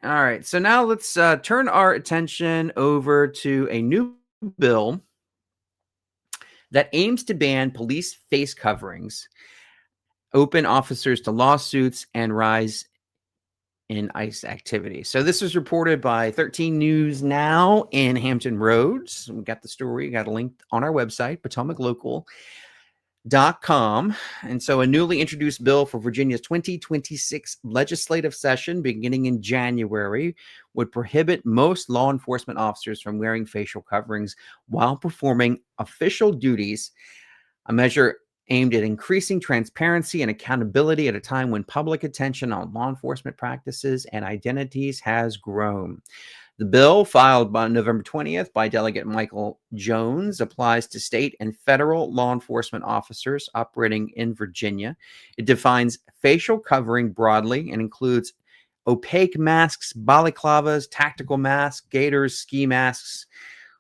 All right. So now let's turn our attention over to a new bill that aims to ban police face coverings, open officers to lawsuits, and rise in ICE activity. So this was reported by 13 News Now in Hampton Roads. We got the story, got a link on our website, PotomacLocal.com. And so a newly introduced bill for Virginia's 2026 legislative session beginning in January would prohibit most law enforcement officers from wearing facial coverings while performing official duties, a measure aimed at increasing transparency and accountability at a time when public attention on law enforcement practices and identities has grown. The bill, filed on November 20th by Delegate Michael Jones, applies to state and federal law enforcement officers operating in Virginia. It defines facial covering broadly and includes opaque masks, balaclavas, tactical masks, gaiters, ski masks,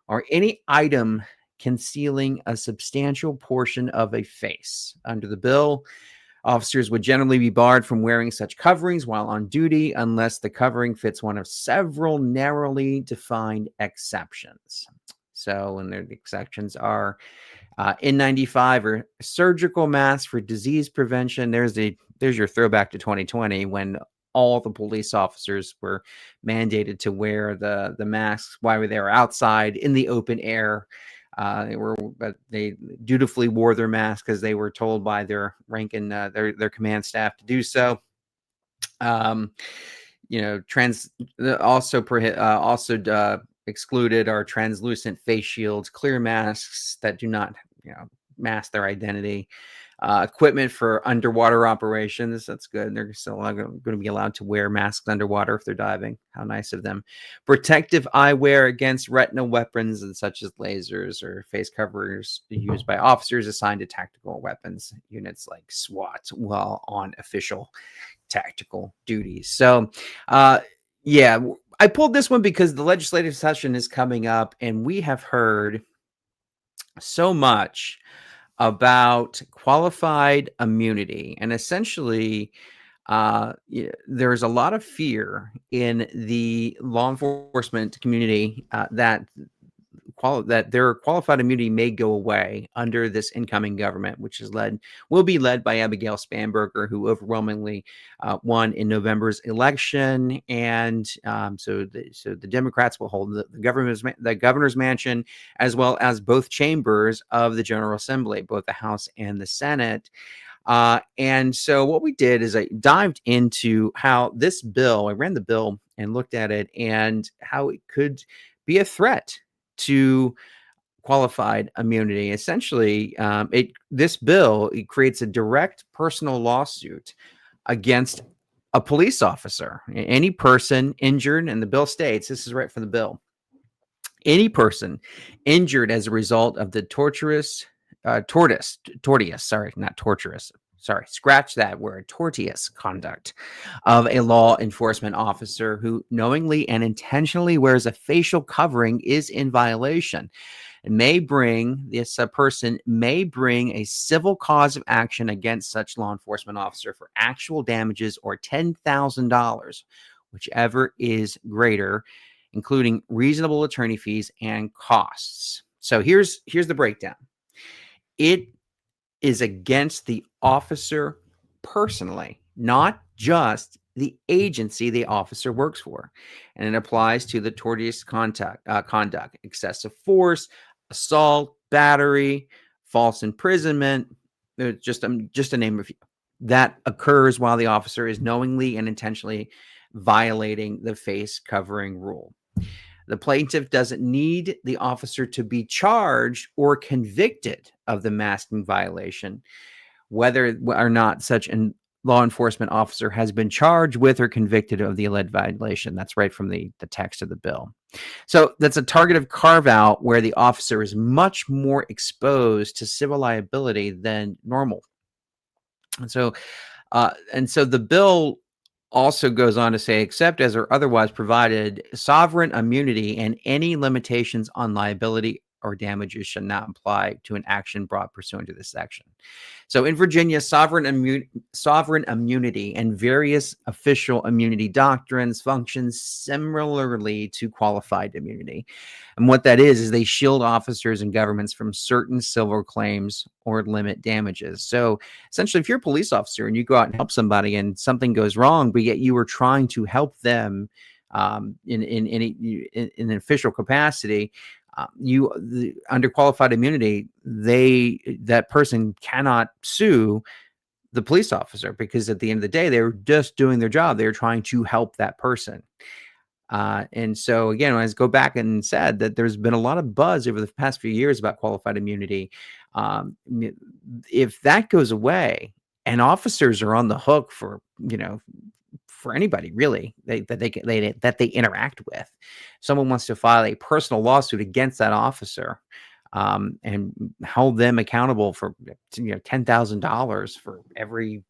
or any item concealing a substantial portion of a face. Under the bill, officers would generally be barred from wearing such coverings while on duty unless the covering fits one of several narrowly defined exceptions. So, and the exceptions are N95 or surgical masks for disease prevention. There's your throwback to 2020 when all the police officers were mandated to wear the masks while they were outside in the open air. They dutifully wore their masks because they were told by their rank and their command staff to do so. Excluded are translucent face shields, clear masks that do not, mask their identity. Equipment for underwater operations. That's good. They're still going to be allowed to wear masks underwater if they're diving. How nice of them. Protective eyewear against retinal weapons and such as lasers or face covers used by officers assigned to tactical weapons units like SWAT while on official tactical duties. So, yeah, I pulled this one because the legislative session is coming up and we have heard so much about qualified immunity. And essentially, there's a lot of fear in the law enforcement community that their qualified immunity may go away under this incoming government, which will be led by Abigail Spanberger, who overwhelmingly won in November's election. And so the Democrats will hold the governor's mansion, as well as both chambers of the General Assembly, both the House and the Senate. And so what we did is I dived into how this bill, I ran the bill and looked at it and how it could be a threat to qualified immunity. Essentially, this bill creates a direct personal lawsuit against a police officer. Any person injured, and the bill states, this is right from the bill, any person injured as a result of the tortious, scratch that word, tortious conduct of a law enforcement officer who knowingly and intentionally wears a facial covering is in violation. This person may bring a civil cause of action against such law enforcement officer for actual damages or $10,000, whichever is greater, including reasonable attorney fees and costs. So here's the breakdown. It is against the officer personally, not just the agency the officer works for. And it applies to the tortious conduct, excessive force, assault, battery, false imprisonment, just to name a few, that occurs while the officer is knowingly and intentionally violating the face covering rule. The plaintiff doesn't need the officer to be charged or convicted of the masking violation, whether or not such a law enforcement officer has been charged with or convicted of the alleged violation. That's right from the text of the bill. So that's a targeted carve out where the officer is much more exposed to civil liability than normal. And so the bill also goes on to say, except as or otherwise provided, sovereign immunity and any limitations on liability or damages shall not apply to an action brought pursuant to this section. So in Virginia, sovereign immunity and various official immunity doctrines function similarly to qualified immunity. And what that is they shield officers and governments from certain civil claims or limit damages. So essentially, if you're a police officer and you go out and help somebody and something goes wrong, but yet you were trying to help them in an official capacity, under qualified immunity, that person cannot sue the police officer, because at the end of the day, they were just doing their job. They were trying to help that person. And so again, when I go back and said that there's been a lot of buzz over the past few years about qualified immunity, if that goes away and officers are on the hook for, for anybody really that they interact with, someone wants to file a personal lawsuit against that officer, and hold them accountable for $10,000 for every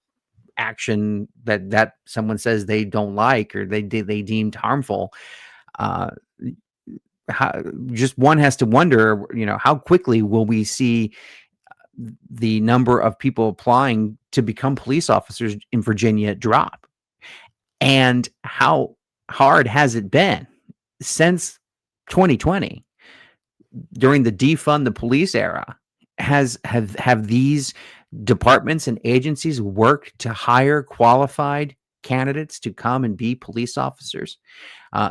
action that someone says they don't like or they deemed harmful. Uh, just one has to wonder, how quickly will we see the number of people applying to become police officers in Virginia drop? And how hard has it been since 2020, during the defund the police era? Have these departments and agencies worked to hire qualified candidates to come and be police officers?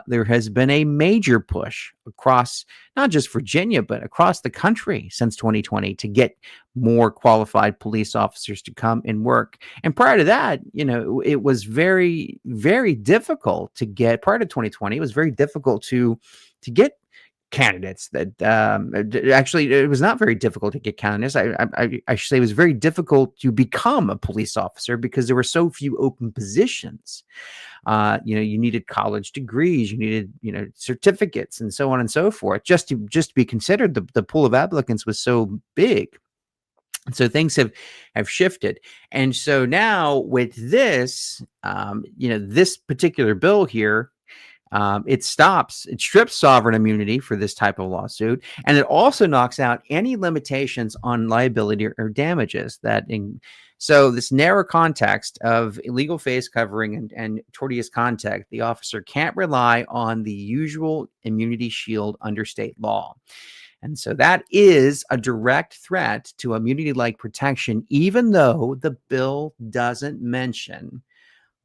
There has been a major push across not just Virginia, but across the country since 2020 to get more qualified police officers to come and work. And prior to that, it was very, very difficult to get. Prior to 2020, it was very difficult to get candidates that actually, it was not very difficult to get candidates. I should say it was very difficult to become a police officer because there were so few open positions. You needed college degrees, you needed, certificates and so on and so forth, just to be considered. The pool of applicants was so big. And so things have shifted. And so now with this, this particular bill here, it strips sovereign immunity for this type of lawsuit, and it also knocks out any limitations on liability or damages. So this narrow context of illegal face covering and tortious conduct, the officer can't rely on the usual immunity shield under state law. And so that is a direct threat to immunity-like protection, even though the bill doesn't mention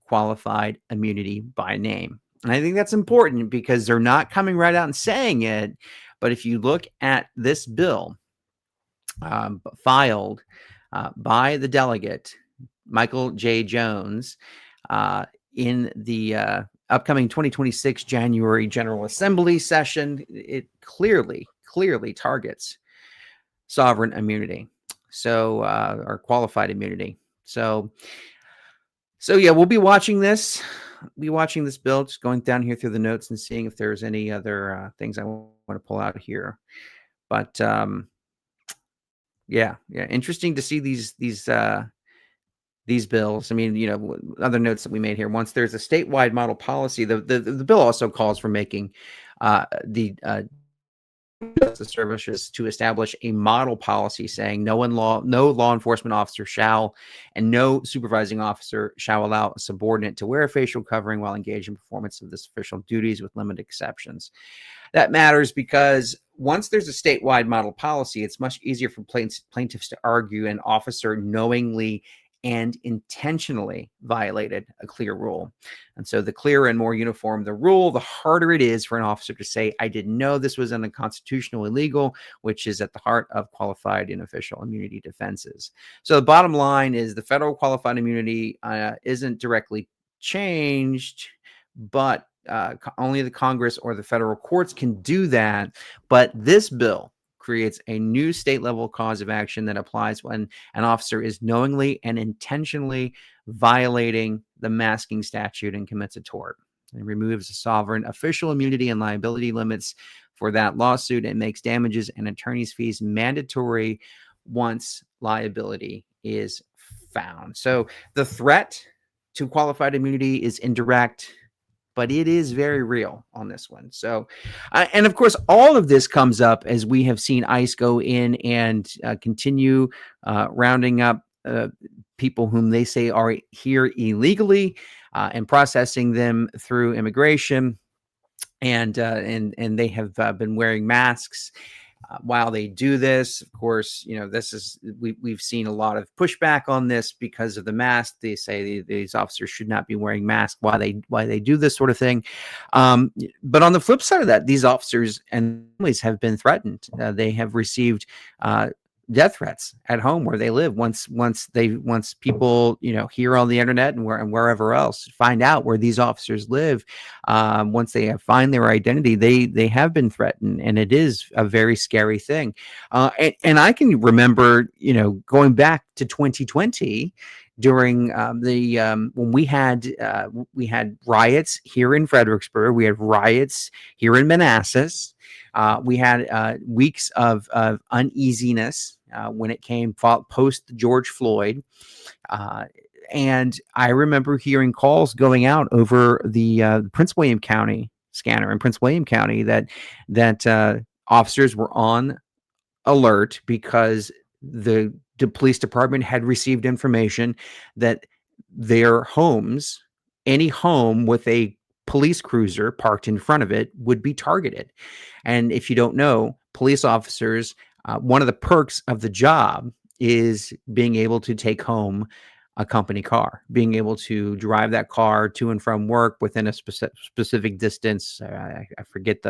qualified immunity by name. And I think that's important because they're not coming right out and saying it. But if you look at this bill filed by the delegate, Michael J. Jones, in the upcoming 2026 January General Assembly session, it clearly targets sovereign immunity, or qualified immunity. So yeah, we'll be watching this. Bill, just going down here through the notes and seeing if there's any other things I want to pull out here. But yeah, interesting to see these bills. I mean, other notes that we made here. Once there's a statewide model policy, the bill also calls for making the Justice Services to establish a model policy saying no law enforcement officer shall, and no supervising officer shall allow a subordinate to wear a facial covering while engaged in performance of this official duties, with limited exceptions. That matters because once there's a statewide model policy, it's much easier for plaintiffs to argue an officer knowingly and intentionally violated a clear rule. And so the clearer and more uniform the rule, the harder it is for an officer to say, I didn't know this was unconstitutional, illegal, which is at the heart of qualified and official immunity defenses. So the bottom line is the federal qualified immunity isn't directly changed, but only the Congress or the federal courts can do that. But this bill creates a new state level cause of action that applies when an officer is knowingly and intentionally violating the masking statute and commits a tort. It removes the sovereign official immunity and liability limits for that lawsuit and makes damages and attorney's fees mandatory once liability is found. So the threat to qualified immunity is indirect. but it is very real on this one. So, and of course, all of this comes up as we have seen ICE go in and continue rounding up people whom they say are here illegally and processing them through immigration. And they have been wearing masks while they do this. Of course, this is we've seen a lot of pushback on this because of the mask. They say these officers should not be wearing masks while they do this sort of thing. But on the flip side of that, these officers and families have been threatened. They have received death threats at home where they live. Once people hear on the internet and wherever else find out where these officers live, once they find their identity, they have been threatened, and it is a very scary thing. And I can remember going back to 2020 during when we had riots here in Fredericksburg, we had riots here in Manassas. We had weeks of uneasiness when it came post George Floyd. And I remember hearing calls going out over the Prince William County scanner in Prince William County that officers were on alert because the police department had received information that their homes, any home with a police cruiser parked in front of it, would be targeted. And if you don't know, police officers, one of the perks of the job is being able to take home a company car, being able to drive that car to and from work within a specific distance. I forget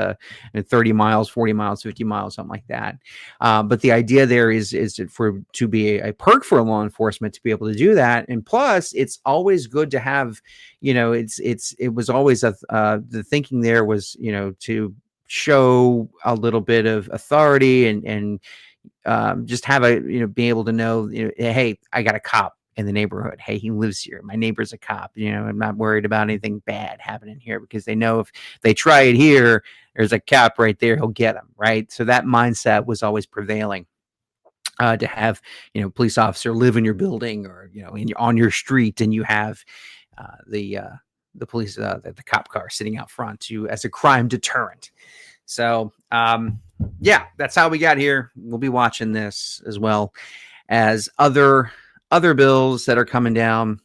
30 miles, 40 miles, 50 miles, something like that. But the idea there is to be a perk for law enforcement to be able to do that. And plus, it's always good to have, it was always the thinking there was, to show a little bit of authority and just have be able to know, hey, I got a cop in the neighborhood. Hey, he lives here. My neighbor's a cop. I'm not worried about anything bad happening here, because they know if they try it here, there's a cop right there. He'll get them, right? So that mindset was always prevailing. To have, police officer live in your building or, on your street, and you have the police, the cop car sitting out front as a crime deterrent. So, yeah, that's how we got here. We'll be watching this as well as other bills that are coming down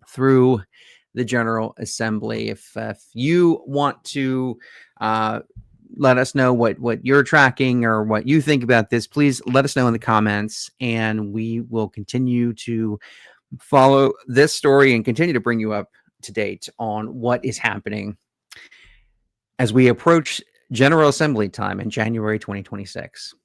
through the General Assembly. If you want to let us know what you're tracking or what you think about this, please let us know in the comments, and we will continue to follow this story and continue to bring you up to date on what is happening as we approach General Assembly time in January 2026.